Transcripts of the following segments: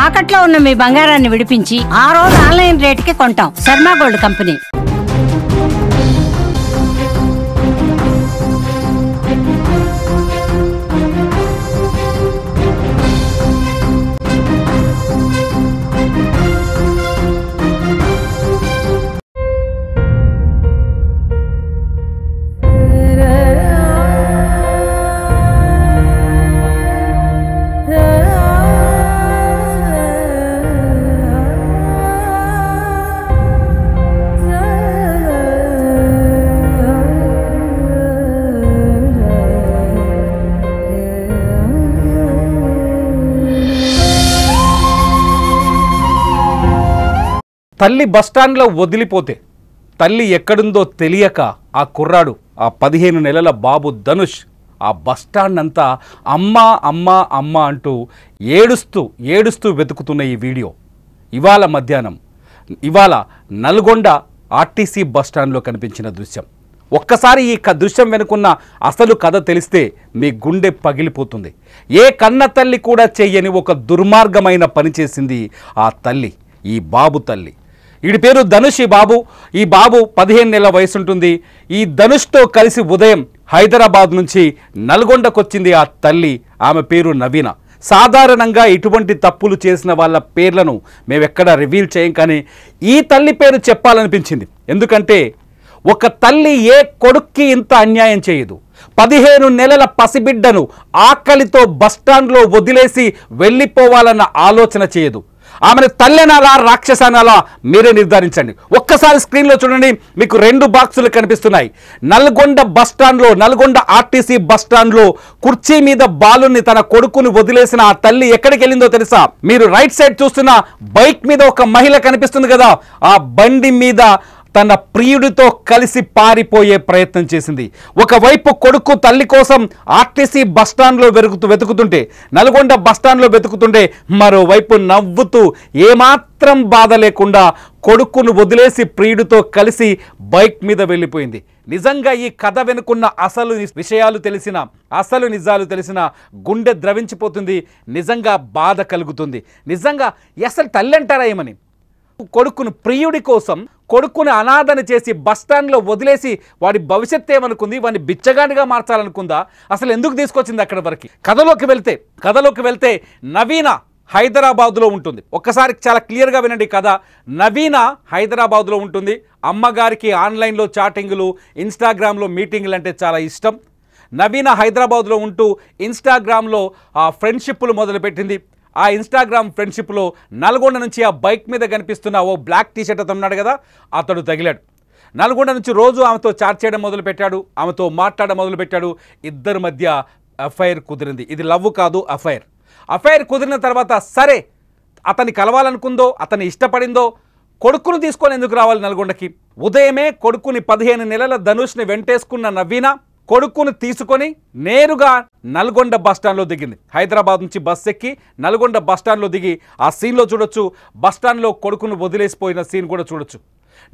తాకట్లో ఉన్న మీ బంగారాన్ని విడిపించి ఆ రోజు ఆన్లైన్ రేటుకి కొంటాం. Sharma gold company. తల్లి బస్టాండ్లో వదిలిపోతే తల్లి ఎక్కడుందో తెలియక ఆ కుర్రాడు, ఆ 15 నెలల బాబు ధనుష్ ఆ బస్టాండ్ అంతా అమ్మా అమ్మా అమ్మ అంటూ ఏడుస్తూ వెతుకుతున్న ఈ వీడియో ఇవాళ మధ్యాహ్నం నల్గొండ ఆర్టీసీ బస్టాండ్లో కనిపించిన దృశ్యం. ఒక్కసారి ఈ దృశ్యం వెనుకున్న అసలు కథ తెలిస్తే మీ గుండె పగిలిపోతుంది. ఏ కన్న తల్లి కూడా చెయ్యని ఒక దుర్మార్గమైన పని చేసింది ఆ తల్లి, ఈ బాబు తల్లి. వీడి పేరు ధనుష్. ఈ బాబు 15 నెలల వయసు ఉంటుంది. ఈ ధనుష్తో కలిసి ఉదయం హైదరాబాద్ నుంచి నల్గొండకు వచ్చింది ఆ తల్లి. ఆమె పేరు నవీన. సాధారణంగా ఇటువంటి తప్పులు చేసిన వాళ్ళ పేర్లను మేమెక్కడా రివీల్ చేయం, కానీ ఈ తల్లి పేరు చెప్పాలనిపించింది. ఎందుకంటే ఒక తల్లి ఏ కొడుక్కి ఇంత అన్యాయం చేయదు. 15 నెలల పసిబిడ్డను ఆకలితో బస్టాండ్లో వదిలేసి వెళ్ళిపోవాలన్న ఆలోచన చేయదు. ఆమెను తల్లెనాలా రాక్షసనాలా మీరే నిర్ధారించండి. ఒక్కసారి స్క్రీన్లో చూడండి, మీకు 2 బాక్సులు కనిపిస్తున్నాయి. నల్గొండ ఆర్టీసీ బస్టాండ్లో కుర్చీ మీద బాలుని, తన కొడుకుని వదిలేసిన ఆ తల్లి ఎక్కడికి వెళ్ళిందో తెలుసా? మీరు రైట్ సైడ్ చూస్తున్న బైక్ మీద ఒక మహిళ కనిపిస్తుంది కదా, ఆ బండి మీద తన ప్రియుడితో కలిసి పారిపోయే ప్రయత్నం చేసింది. ఒకవైపు కొడుకు తల్లి కోసం ఆర్టీసీ బస్టాండ్లో వెతుకుతుంటే, నల్గొండ బస్టాండ్లో వెతుకుతుంటే, మరోవైపు నవ్వుతూ ఏమాత్రం బాధ లేకుండా కొడుకును వదిలేసి ప్రియుడితో కలిసి బైక్ మీద వెళ్ళిపోయింది. నిజంగా ఈ కథ వెనుకున్న అసలు నిజాలు తెలిసిన గుండె ద్రవించిపోతుంది. నిజంగా బాధ కలుగుతుంది. నిజంగా అసలు తల్లి అంటారా ఏమని? కొడుకును, ప్రియుడి కోసం కొడుకుని అనాథని చేసి బస్టాండ్లో వదిలేసి వాడి భవిష్యత్తు ఏమనుకుంది? వాడిని బిచ్చగాడిగా మార్చాలనుకుందా? అసలు ఎందుకు తీసుకొచ్చింది అక్కడి వరకు? కథలోకి వెళ్తే నవీన హైదరాబాద్లో ఉంటుంది. ఒక్కసారి చాలా క్లియర్గా వినండి కథ. నవీన హైదరాబాద్లో ఉంటుంది. అమ్మగారికి ఆన్లైన్లో చాటింగులు, ఇన్స్టాగ్రామ్లో మీటింగులు అంటే చాలా ఇష్టం. నవీన హైదరాబాద్లో ఉంటూ ఇన్స్టాగ్రామ్లో ఫ్రెండ్షిప్లు మొదలుపెట్టింది. ఆ ఇన్స్టాగ్రామ్ ఫ్రెండ్షిప్లో నల్గొండ నుంచి ఆ బైక్ మీద కనిపిస్తున్న ఓ బ్లాక్ టీషర్ట్ అతను ఉన్నాడు కదా, అతడు తగిలాడు. నల్గొండ నుంచి రోజు ఆమెతో చాట్ చేయడం మొదలుపెట్టాడు, ఆమెతో మాట్లాడడం మొదలుపెట్టాడు. ఇద్దరి మధ్య అఫైర్ కుదిరింది. ఇది లవ్ కాదు, అఫైర్ కుదిరిన తర్వాత సరే అతన్ని కలవాలనుకుందో, అతన్ని ఇష్టపడిందో, కొడుకును తీసుకొని ఎందుకు రావాలి నల్గొండకి? ఉదయమే కొడుకుని 15 నెలల ధనుష్ని వెంటేసుకున్న నవీన కొడుకును తీసుకొని నేరుగా నల్గొండ బస్టాండ్లో దిగింది. హైదరాబాద్ నుంచి బస్ ఎక్కి నల్గొండ బస్టాండ్లో దిగి ఆ సీన్లో చూడొచ్చు. బస్టాండ్లో కొడుకును వదిలేసిపోయిన సీన్ కూడా చూడొచ్చు.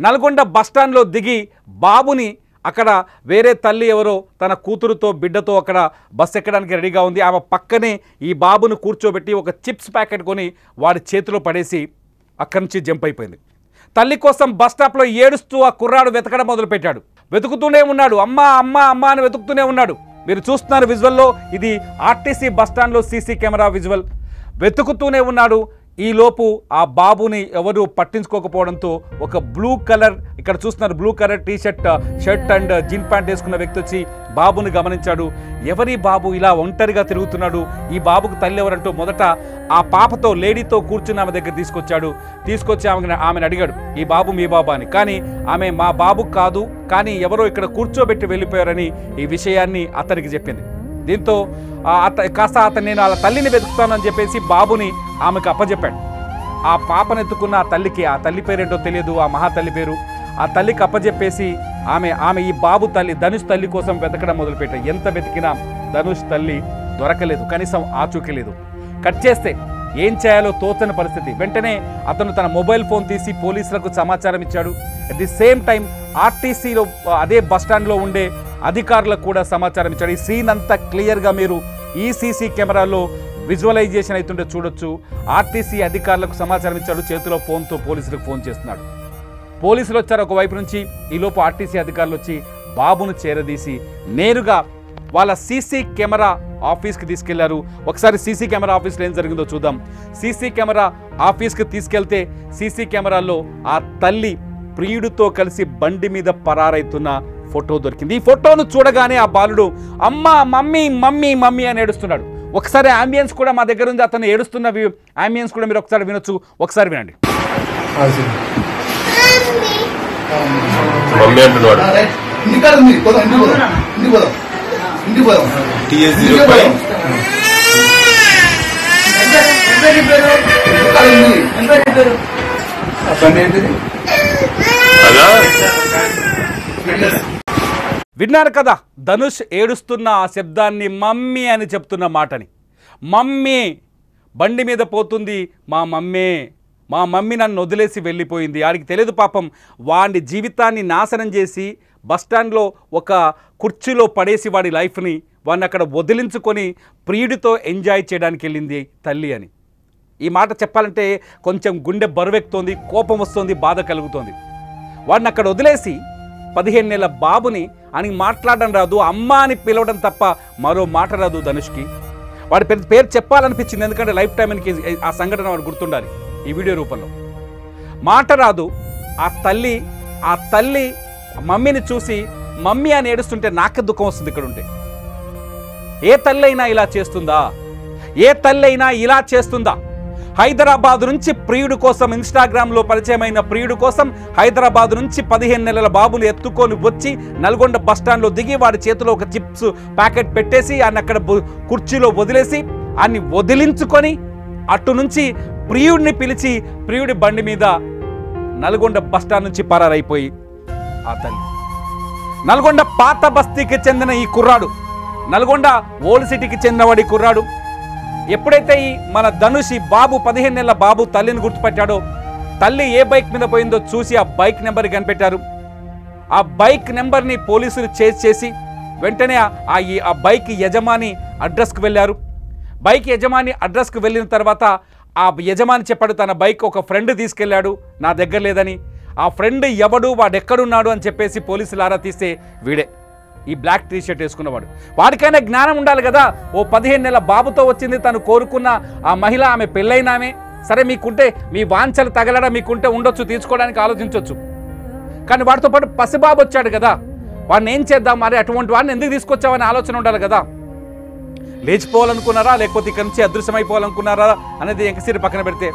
నల్గొండ బస్టాండ్లో దిగి బాబుని అక్కడ వేరే తల్లి ఎవరో తన కూతురుతో బిడ్డతో అక్కడ బస్ ఎక్కడానికి రెడీగా ఉంది. ఆమె పక్కనే ఈ బాబును కూర్చోబెట్టి ఒక చిప్స్ ప్యాకెట్ కొని వాడి చేతిలో పడేసి అక్కడి నుంచి జంప్ అయిపోయింది. తల్లి కోసం బస్ స్టాప్లో ఏడుస్తూ ఆ కుర్రాడు వెతకడం మొదలుపెట్టాడు. వెతుకుతూనే ఉన్నాడు, అమ్మ అమ్మ అమ్మ అని వెతుకుతూనే ఉన్నాడు. మీరు చూస్తున్నారు విజువల్లో, ఇది ఆర్టీసీ బస్టాండ్లో సీసీ కెమెరా విజువల్. వెతుకుతూనే ఉన్నాడు. ఈలోపు ఆ బాబుని ఎవరు పట్టించుకోకపోవడంతో ఒక బ్లూ కలర్, ఇక్కడ చూస్తున్నారు blue colour shirt and jean pant వేసుకున్న వ్యక్తి వచ్చి బాబుని గమనించాడు. ఎవరి బాబు ఇలా ఒంటరిగా తిరుగుతున్నాడు, ఈ బాబుకు తల్లి ఎవరంటూ మొదట ఆ పాపతో, లేడీతో కూర్చుని ఆమె దగ్గర తీసుకొచ్చి ఆమెను అడిగాడు, ఈ బాబు మీ బాబా అని. కానీ ఆమె మా బాబు కాదు, కానీ ఎవరో ఇక్కడ కూర్చోబెట్టి వెళ్ళిపోయారని ఈ విషయాన్ని అతనికి చెప్పింది. దీంతో కాస్త నేను వాళ్ళ తల్లిని వెతుకుతానని చెప్పేసి బాబుని ఆమెకు అప్పచెప్పాడు. ఆ పాపను ఎత్తుకున్న ఆ తల్లికి, ఆ తల్లి పేరేంటో తెలియదు, ఆ మహాతల్లి పేరు, ఆ తల్లికి అప్పచెప్పేసి ఆమె ఈ బాబు తల్లి ధనుష్ తల్లి కోసం వెతకడం మొదలుపెట్టాడు. ఎంత వెతికినా ధనుష్ తల్లి దొరకలేదు, కనీసం ఆచూకీ లేదు. కట్ చేస్తే ఏం చేయాలో తోచని పరిస్థితి. వెంటనే అతను తన మొబైల్ ఫోన్ తీసి పోలీసులకు సమాచారం ఇచ్చాడు. అట్ ది సేమ్ టైం ఆర్టీసీలో అదే బస్టాండ్లో ఉండే అధికారులకు కూడా సమాచారం ఇచ్చాడు. ఈ సీన్ అంతా క్లియర్గా మీరు ఈ సీసీ కెమెరాలో విజువలైజేషన్ అవుతుంటే చూడొచ్చు. ఆర్టీసీ అధికారులకు సమాచారం ఇచ్చాడు, చేతిలో ఫోన్తో పోలీసులకు ఫోన్ చేస్తున్నాడు. పోలీసులు వచ్చారు ఒకవైపు నుంచి. ఈలోపు ఆర్టీసీ అధికారులు వచ్చి బాబును చేరదీసి నేరుగా వాళ్ళ సీసీ కెమెరా ఆఫీస్కి తీసుకెళ్లారు. ఒకసారి సీసీ కెమెరా ఆఫీస్లో ఏం జరిగిందో చూద్దాం. సీసీ కెమెరా ఆఫీస్కి తీసుకెళ్తే సీసీ కెమెరాలో ఆ తల్లి ప్రియుడితో కలిసి బండి మీద పరారైతున్న ఫోటో దొరికింది. ఈ ఫోటోను చూడగానే ఆ బాలుడు అమ్మా మమ్మీ మమ్మీ మమ్మీ అని ఏడుస్తున్నాడు. ఒకసారి అంబియన్స్ కూడా మా దగ్గర ఉంది, అతను ఏడుస్తున్న అంబియన్స్ కూడా మీరు ఒకసారి వినొచ్చు. ఒకసారి వినండి. విన్నారు కదా ధనుష్ ఏడుస్తున్న ఆ శబ్దాన్ని, మమ్మీ అని చెప్తున్న మాటని. మమ్మీ బండి మీద పోతుంది, మా మమ్మీ నన్ను వదిలేసి వెళ్ళిపోయింది. ఆడికి తెలియదు పాపం, వాడి జీవితాన్ని నాశనం చేసి బస్టాండ్లో ఒక కుర్చీలో పడేసి వాడి లైఫ్ని వాడిని అక్కడ వదిలించుకొని ప్రియుడితో ఎంజాయ్ చేయడానికి వెళ్ళింది తల్లి అని. ఈ మాట చెప్పాలంటే కొంచెం గుండె బరువెక్కుతోంది, కోపం వస్తుంది, బాధ కలుగుతోంది. వాడిని అక్కడ వదిలేసి 15 నెలల బాబుని అని మాట్లాడడం రాదు, అమ్మ అని పిలవడం తప్ప మరో మాట రాదు ధనుష్కి. వాడి పేరు చెప్పాలనిపించింది, ఎందుకంటే లైఫ్ టైంకి ఆ సంఘటన వాడు గుర్తుండాలి. ఈ వీడియో రూపంలో మాట రాదు. ఆ తల్లి మమ్మీని చూసి మమ్మీ అని ఏడుస్తుంటే నాకు దుఃఖం వస్తుంది. ఇక్కడ ఉంటే ఏ తల్లి అయినా ఇలా చేస్తుందా? ఏ తల్లి అయినా ఇలా చేస్తుందా? హైదరాబాద్ నుంచి ప్రియుడు కోసం, ఇన్స్టాగ్రామ్లో పరిచయమైన ప్రియుడు కోసం హైదరాబాద్ నుంచి 15 నెలల బాబులు ఎత్తుకొని వచ్చి నల్గొండ బస్టాండ్లో దిగి వాడి చేతిలో ఒక చిప్స్ ప్యాకెట్ పెట్టేసి ఆయన అక్కడ కుర్చీలో వదిలేసి అన్ని వదిలించుకొని అటు నుంచి ప్రియుడిని పిలిచి ప్రియుడి బండి మీద నల్గొండ బస్టాండ్ నుంచి పరారైపోయి ఆ తల్లి. నల్గొండ పాత బస్తీకి చెందిన ఈ కుర్రాడు, నల్గొండ ఓల్డ్ సిటీకి చెందినవాడి కుర్రాడు ఎప్పుడైతే ఈ మన ధనుష్ ఈ బాబు 15 నెలల బాబు తల్లిని గుర్తుపెట్టాడో, తల్లి ఏ బైక్ మీద పోయిందో చూసి ఆ బైక్ నెంబర్ కనిపెట్టారు. ఆ బైక్ నెంబర్ని పోలీసులు చేసి వెంటనే ఆ బైక్ యజమాని అడ్రస్కి వెళ్ళారు. బైక్ యజమాని అడ్రస్కి వెళ్ళిన తర్వాత ఆ యజమాని చెప్పాడు తన బైక్ ఒక ఫ్రెండ్ తీసుకెళ్ళాడు, నా దగ్గర లేదని. ఆ ఫ్రెండ్ ఎవడు, వాడు ఎక్కడున్నాడు అని చెప్పేసి పోలీసులు ఆరా తీస్తే వీడే, ఈ బ్లాక్ టీ షర్ట్ వేసుకున్నవాడు. వాడికైనా జ్ఞానం ఉండాలి కదా. ఓ 15 నెలల బాబుతో వచ్చింది, తను కోరుకున్న ఆ మహిళ, ఆమె పెళ్ళైనామే. సరే మీకుంటే మీ వాంఛలు తగలడం మీకుంటే ఉండొచ్చు, తీసుకోవడానికి ఆలోచించవచ్చు. కానీ వాడితో పాటు పసిబాబు వచ్చాడు కదా, వాడిని ఏం చేద్దాం, మరి అటువంటి వాడిని ఎందుకు తీసుకొచ్చావని ఆలోచన ఉండాలి కదా. లేచిపోవాలనుకున్నారా లేకపోతే ఇక్కడ నుంచి అదృశ్యమైపోవాలనుకున్నారా అనేది ఎంకసిరి పక్కన పెడితే,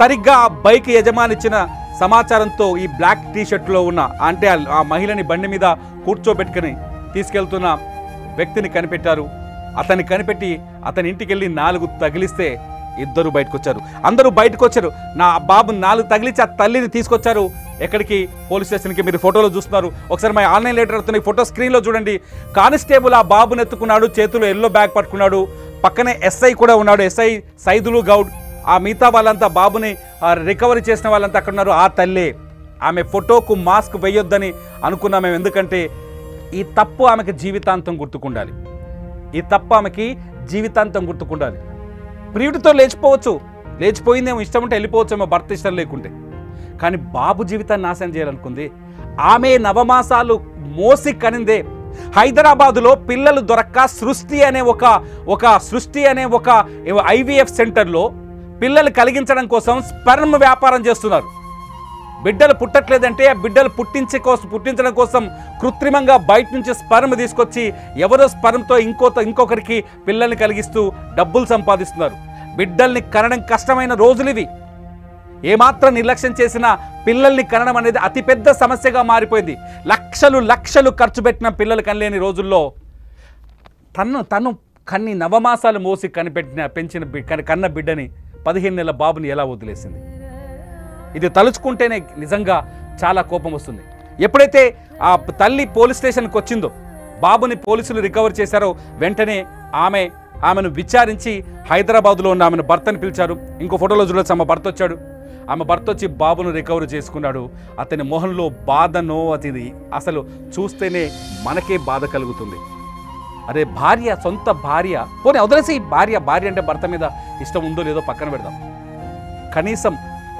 సరిగ్గా ఆ బైక్ యజమాని ఇచ్చిన సమాచారంతో ఈ బ్లాక్ టీ షర్ట్లో ఉన్న అంటే ఆ మహిళని బండి మీద కూర్చోబెట్టుకుని తీసుకెళ్తున్న వ్యక్తిని కనిపెట్టారు. అతన్ని కనిపెట్టి అతని ఇంటికి వెళ్ళి 4 తగిలిస్తే ఇద్దరు బయటకు వచ్చారు. అందరూ బయటకు వచ్చారు. నా బాబు 4 తగిలించి ఆ తల్లిని తీసుకొచ్చారు. ఎక్కడికి? పోలీస్ స్టేషన్కి. మీరు ఫోటోలో చూస్తున్నారు. ఒకసారి మా ఆన్లైన్ లెటర్ అవుతున్నాయి, ఫోటో స్క్రీన్లో చూడండి. కానిస్టేబుల్ ఆ బాబుని ఎత్తుకున్నాడు, చేతిలో ఎల్లో బ్యాగ్ పట్టుకున్నాడు. పక్కనే ఎస్ఐ కూడా ఉన్నాడు, ఎస్ఐ సైదులు గౌడ్. ఆ మిగతా వాళ్ళంతా బాబుని రికవరీ చేసిన వాళ్ళంతా అక్కడ ఉన్నారు. ఆ తల్లే. ఆమె ఫోటోకు మాస్క్ వేయొద్దని అనుకున్నాం మేము, ఎందుకంటే ఈ తప్పు ఆమెకి జీవితాంతం గుర్తుకుండాలి. ఈ తప్పు ఆమెకి జీవితాంతం గుర్తుకుండాలి. ప్రియుడితో లేచిపోయిందేమో, ఇష్టం ఉంటే వెళ్ళిపోవచ్చేమో, భర్త ఇష్టం లేకుంటే. కానీ బాబు జీవితాన్ని నాశనం చేయాలనుకుంది. ఆమె నవమాసాలు మోసి కనిందే. హైదరాబాదులో పిల్లలు దొరక్క సృష్టి అనే ఒక ఐవీఎఫ్ సెంటర్లో పిల్లలు కలిగించడం కోసం స్పెర్మ్ వ్యాపారం చేస్తున్నారు. బిడ్డలు పుట్టట్లేదంటే ఆ బిడ్డలు పుట్టించడం కోసం కృత్రిమంగా బయట నుంచి స్పెర్మ్ తీసుకొచ్చి ఎవరో స్పెర్మ్తో ఇంకొకరికి పిల్లల్ని కలిగిస్తూ డబ్బులు సంపాదిస్తున్నారు. బిడ్డల్ని కనడం కష్టమైన రోజులు ఇవి. ఏమాత్రం నిర్లక్ష్యం చేసినా పిల్లల్ని కనడం అనేది అతిపెద్ద సమస్యగా మారిపోయింది. లక్షలు ఖర్చు పెట్టిన పిల్లలు కనలేని రోజుల్లో తను కన్ని నవమాసాలు మోసి కన్న బిడ్డని 15 నెలల బాబుని ఎలా వదిలేసింది? ఇది తలుచుకుంటేనే నిజంగా చాలా కోపం వస్తుంది. ఎప్పుడైతే ఆ తల్లి పోలీస్ స్టేషన్కి వచ్చిందో, బాబుని పోలీసులు రికవర్ చేశారో, వెంటనే ఆమెను విచారించి హైదరాబాద్లో ఉన్న ఆమెను భర్తని పిలిచారు. ఇంకో ఫోటోలో చూడొచ్చు, ఆమె భర్త వచ్చాడు. ఆమె భర్త వచ్చి బాబును రికవర్ చేసుకున్నాడు. అతని మొహంలో బాధనో, అది అసలు చూస్తేనే మనకే బాధ కలుగుతుంది. అదే భార్య, సొంత భార్య, పోనీ వదిలేసి భార్య అంటే భర్త మీద ఇష్టం ఉందో లేదో పక్కన పెడదాం, కనీసం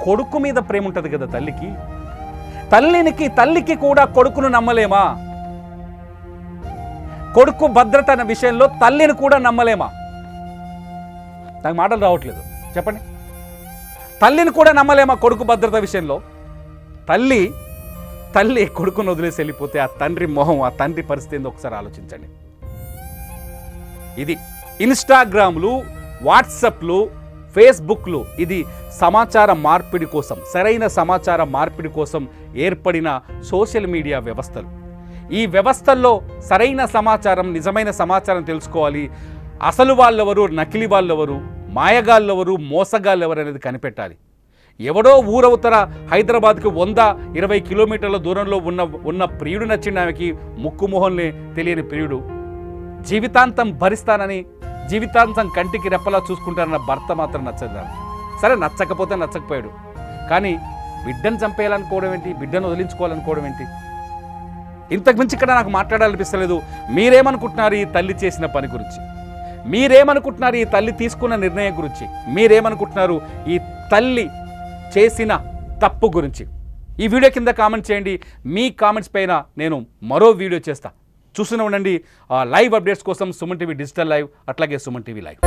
కొడుకు మీద ప్రేమ ఉంటుంది కదా తల్లికి. తల్లికి కూడా కొడుకును నమ్మలేమా? కొడుకు భద్రత అనే విషయంలో తల్లిని కూడా నమ్మలేమా? నాకు మాటలు రావట్లేదు, చెప్పండి. తల్లిని కూడా నమ్మలేమా కొడుకు భద్రత విషయంలో? తల్లి కొడుకును వదిలేసి వెళ్ళిపోతే ఆ తండ్రి మొహం, ఆ తండ్రి పరిస్థితి ఏందో ఒకసారి ఆలోచించండి. ఇది ఇన్స్టాగ్రామ్లు, వాట్సాప్లు, ఫేస్బుక్లు, ఇది సమాచార మార్పిడి కోసం, సరైన సమాచార మార్పిడి కోసం ఏర్పడిన సోషల్ మీడియా వ్యవస్థలు. ఈ వ్యవస్థల్లో సరైన సమాచారం, నిజమైన సమాచారం తెలుసుకోవాలి. అసలు వాళ్ళెవరు, నకిలీ వాళ్ళెవరు, మాయగాళ్ళెవరు, మోసగాళ్ళెవరు అనేది కనిపెట్టాలి. ఎవడో ఊరవుతర హైదరాబాద్కి 120 కిలోమీటర్ల దూరంలో ఉన్న ప్రియుడు నచ్చిన ఆమెకి ముక్కుమొహంలే తెలియని ప్రియుడు, జీవితాంతం భరిస్తానని, జీవితాంతం కంటికి రెప్పలా చూసుకుంటానన్న భర్త మాత్రం నచ్చదు. సరే, నచ్చకపోతే నచ్చకపోయాడు, కానీ బిడ్డను చంపేయాలనుకోవడం ఏంటి, బిడ్డను వదిలించుకోవాలనుకోవడం ఏంటి? ఇంతకుమించి ఇక్కడ నాకు మాట్లాడాలనిపిస్తలేదు. మీరేమనుకుంటున్నారు ఈ తల్లి చేసిన పని గురించి? మీరేమనుకుంటున్నారు ఈ తల్లి తీసుకున్న నిర్ణయం గురించి? మీరేమనుకుంటున్నారు ఈ తల్లి చేసిన తప్పు గురించి? ఈ వీడియో కింద కామెంట్ చేయండి. మీ కామెంట్స్ పైన నేను మరో వీడియో చేస్తా. చూస్తూనే ఉండండి లైవ్ అప్డేట్స్ కోసం సుమన్ టీవీ డిజిటల్ లైవ్, అట్లాగే సుమన్ టీవీ లైవ్.